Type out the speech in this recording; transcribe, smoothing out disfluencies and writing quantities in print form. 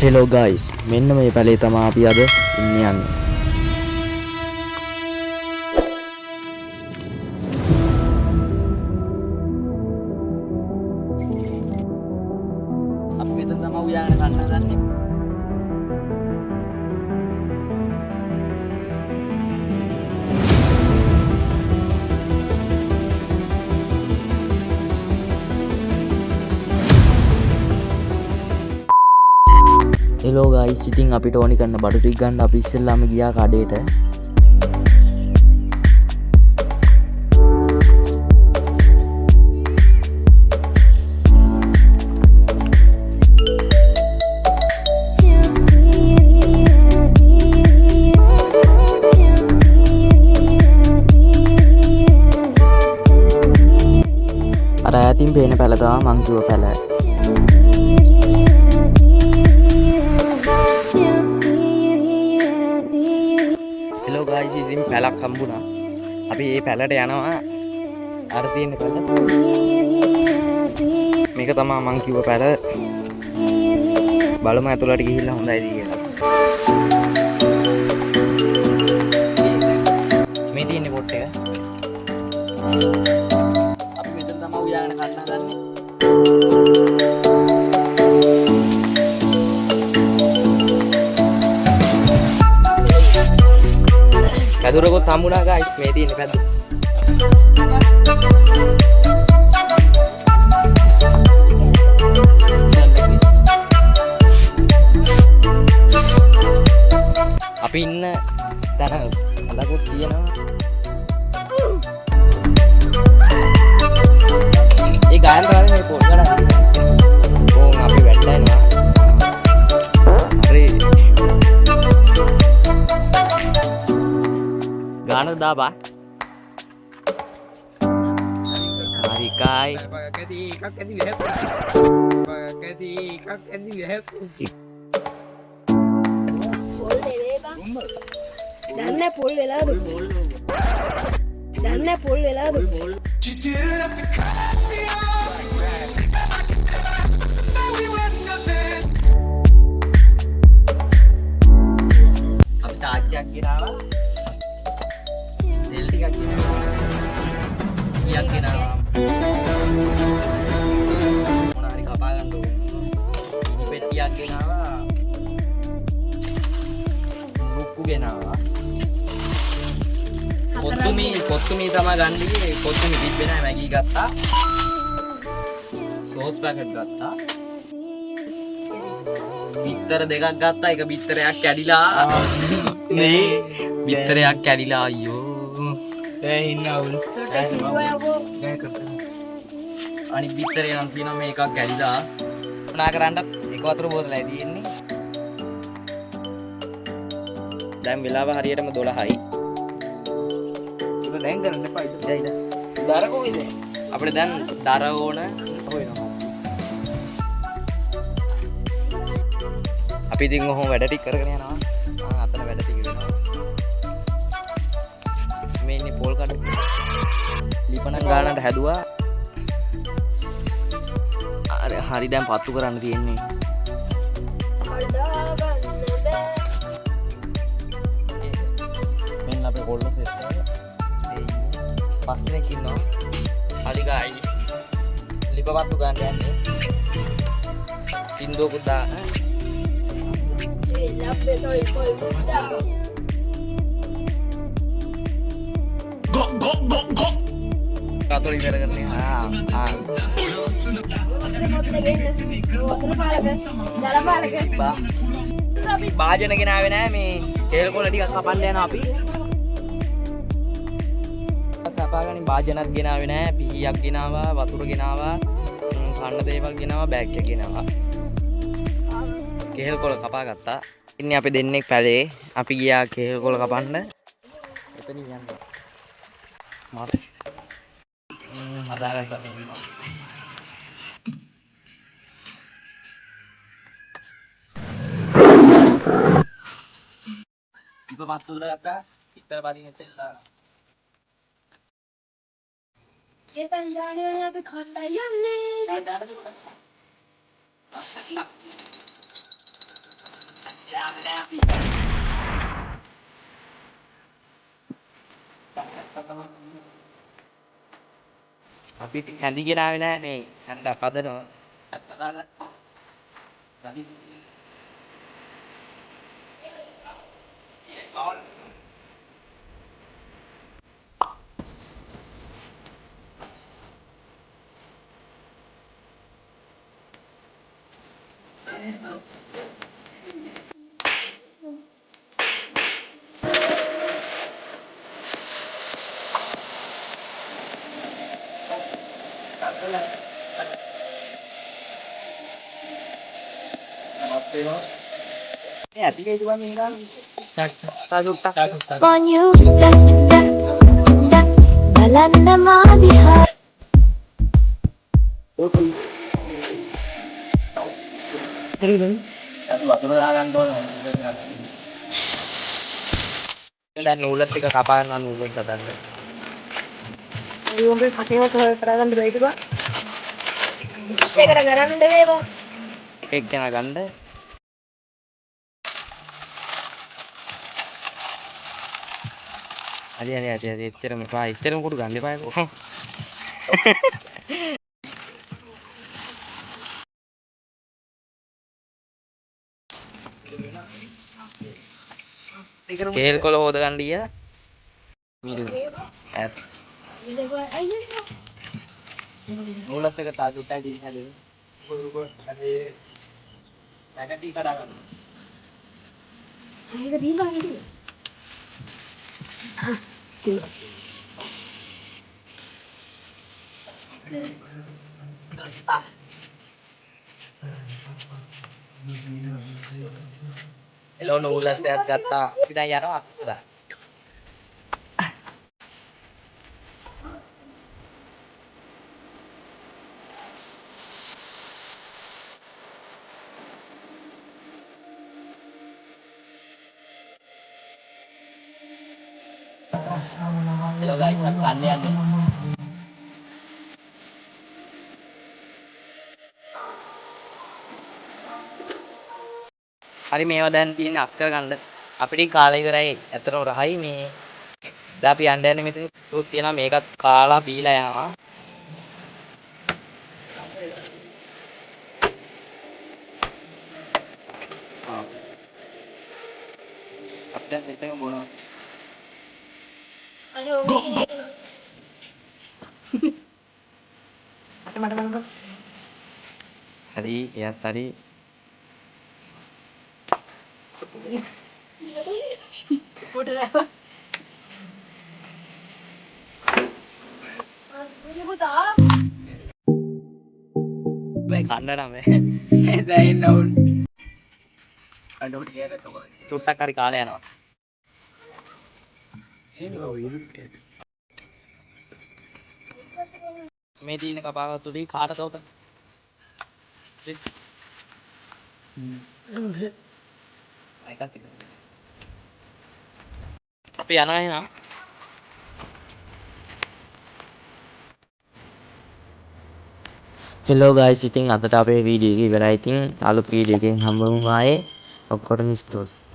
Hello guys, මෙන්න මේ පැලේ තමයි අපි අද ඉන්නේ යන්නේ. අපි මෙතන තමයි උයාගෙන කන්න හදන්නේ. Hello guys, ඉතින් අපිට ඕනි කරන බඩු ටික ගන්න අපි ඉස්සෙල්ලාම ගියා කඩේට. අර ඈතින් පේන පැල තමයි මං කිව්ව පැල. Hello guys, ඉතින් පැලක් හම්බුණා. අපි මේ පැලට යනවා. අර තියෙන පැල. මේක තමයි මං කිව්ව පැල. බලමු ඇතුළට ගිහිල්ලා හොඳයිද කියලා. මේ තියෙන පොට් එක. අපි මෙතන තමයි උයාගෙන කන්න හදන්නේ. පැදුරකොත් හම්බුණා guys, මේ තියෙන පැදුර. අපි ඉන්න තැන ලකුත් තියෙනවා. ඒ ගායන කරන්නේ මේ පොල් ගන්න. ඕන් අපි වැටලා එනවා. හරි. ගාන දාපා. හරි කයි. දන්නේ පොල් වෙලාද? දන්නේ පොල් වෙලාද? අපි තාච්චියක් ගෙනාවා. තෙල් ටිකක් ගෙනාවා. කීයක් ගෙනාවා. මොන හරි කපා ගන්න ඕනේ. මිනි පෙට්ටියක් ගෙනාවා. රුක්කු ගෙනාවා. කොත්තුමී තමයි ගන්නේ. කොත්තුමී තිබ්බේ නැහැ, මැගී ගත්තා. සෝස් පැකට් ගත්තා. බිත්තර දෙකක් ගත්තා. එක බිත්තරයක් කැඩිලා. මේ බිත්තරයක් කැඩිලා අයියෝ. සෑහින්න අවුල්. අනිත් බිත්තරේ නම් තියෙනවා මේ එකක් කැඩිලා. මොනා කරන්නත් එක වතුර බෝතලයි තියෙන්නේ. දැන් වෙලාව හරියටම 12යි. දැන් කරන්න එපා ඉතින්. දැයිද? දර කොයිද? අපිට දැන් දර ඕන හොයනවා. අපි ඉතින් ඔහොම වැඩ ටික කරගෙන යනවා. අතන වැඩ ටික වෙනවා. මේ ඉන්නේ පොල් කඩ. ලිපණක් ගන්නට හැදුවා. අර හරි දැන් පත්තු කරන්න තියෙන්නේ. මෙන්න අපේ කොල්ල සෙට් එක. පස් දෙනෙක් ඉන්නවා. හරි ගයිස්. ලිප පත්තු ගන්න යන්නේ. සින්දුවකුත් දාන්න. කතෝලික කරගන්නේ. භාජන ගෙනාවේ නෑ මේ තෙල් කොළ ටිකක් කපන්න යනවා අපි. කපාගනින් භාජනත් ගෙනාවේ නෑ. පීයක් ගෙනාවා, වතුර ගෙනාවා, කන්න දේවල් ගෙනාවා, බෑග් එක ගෙනාවා. කෙහෙල් කොළ කපා ගත්තා. ඉන්නේ අපි දෙන්නෙක් පැලේ. අපි ගියා කෙහෙල් කොළ කපන්න. එතනින් යන්න. මර හදාගත්තා මේ. ඉප පත්තු දාගත්තා. ඉතර පදින්න තෙල්ලා. ඒ පන්දානේ අපි කණ්ඩායම් යන්නේ. අපි හැඳි ගෙනාවේ නෑ නේ. හැන්දක් හදනවා. On you බලන්න මා දිහා දැන් නූලත් එක කපා ගන්න නූලත් හදන්න. උඹේ කටේම කරගන්න බැයිද බා? ඉස්සෙකට කරන්න වේවා. එකක් ගැන ගන්න. හරි එච්චරම එපා. එච්චරම කුඩු ගන්න එපා කොහොම. කේල් කොළ හොද ගන්න ගියා. මිල්. ඇත්. නූලස් එක තා දුට්ටයි දින් හැදෙන්නේ. පැකටි කඩා ගන්න. ඒක දීපන් ඉතින්. එළෝ නූලස් එකක් ගත්තා. අපි දැන් යනවා අක්කලා. එළෝ ගයිස් අපි කන්න යන්නේ. හරි මේවා දැන් තියෙන්නේ අස් කරගන්න. අපිට කාලය ඉවරයි. ඇත්තටම රහයි මේ. දැන් අපි යන්න යන්නේ මෙතන තුත් තියෙනවා මේකත් කාලා බීලා යනවා. අපිට දැන් මෙතන මොනවා? අනේ ඔන්නේ හරි එයත් හරි. පොඩ නෑ. පුතා බයි කන්න නම් දැන් එන්න ඕන. අඬෝට ගියද තෝරයි. චුට්ටක් හරි කාලේ යනවා. මේ තියෙන කපාවත් උඩින් කාටද උත? අපි යනවා එහෙනම්. හෙලෝ ගයිස් ඉතින් අදට අපේ වීඩියෝ එක ඉවරයි. ඉතින් අලුත් වීඩියෝ එකකින් හම්බෙමු ආයේ. ඔක්කොටම ස්තුතියි.